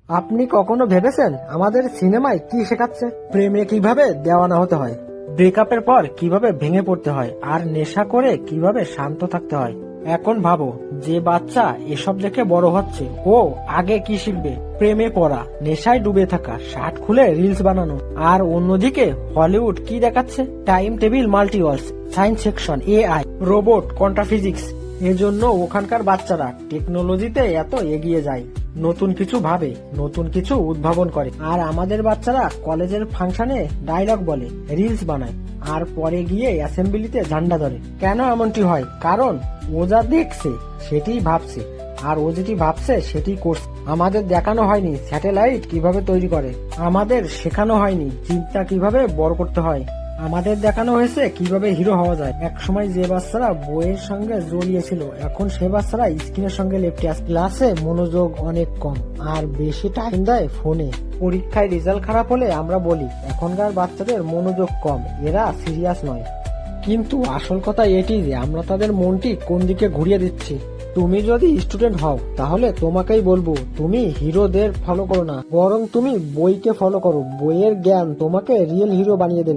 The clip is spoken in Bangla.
আপনি কখনো ভেবেছেন আমাদের সিনেমায় কি শেখাচ্ছে? প্রেমে কিভাবে দেওয়ানা হতে হয়, ব্রেকআপের পর কিভাবে ভেঙে পড়তে হয়, আর নেশা করে কিভাবে শান্ত থাকতে হয়। এখন ভাবো, যে বাচ্চা এসব দেখে বড় হচ্ছে, ও আগে কি শিখবে? প্রেমে পড়া, নেশায় ডুবে থাকা, শার্ট খুলে রিলস বানানো। আর অন্যদিকে হলিউড কি দেখাচ্ছে? Time table, multiverse, science section, AI, robot, quantum physics. এজন্য ওখানকার বাচ্চারা টেকনোলজিতে এত এগিয়ে যায়, নতুন কিছু ভাবে, নতুন কিছু উদ্ভাবন করে। আর আমাদের বাচ্চারা কলেজের ফাংশনে ডায়লগ বলে, রিলস বানায়, আর পরে গিয়ে অ্যাসেম্বলিতে ঝান্ডা ধরে। কেন এমনটি হয়? কারণ ও যা দেখছে সেটিই ভাবছে, আর ও যেটি ভাবছে সেটি করছে। আমাদের দেখানো হয়নি স্যাটেলাইট কিভাবে তৈরি করে, আমাদের শেখানো হয়নি চিন্তা কিভাবে বড় করতে হয়। আমাদের দেখানো হয়েছে কিভাবে হিরো হওয়া যায়। এক সময় যে বাচ্চারা বইয়ের সঙ্গে জড়িয়েছিল, এখন সে বাচ্চারা স্ক্রিনের সঙ্গে লেপটে আছে। ক্লাসে মনোযোগ অনেক কম, আর বেশি টাইম দেয় ফোনে। পরীক্ষায় রেজাল্ট খারাপ হলে আমরা বলি এখনকার বাচ্চাদের মনোযোগ কম, এরা সিরিয়াস নয়। কিন্তু আসল কথা এটি যে আমরা তাদের মনটি কোন দিকে ঘুরিয়ে দিচ্ছি। তুমি যদি স্টুডেন্ট হও তাহলে তোমাকেই বলবো, তুমি হিরোদের ফলো করো না, বরং তুমি বইকে ফলো করো। বইয়ের জ্ঞান তোমাকে রিয়েল হিরো বানিয়ে দেবে।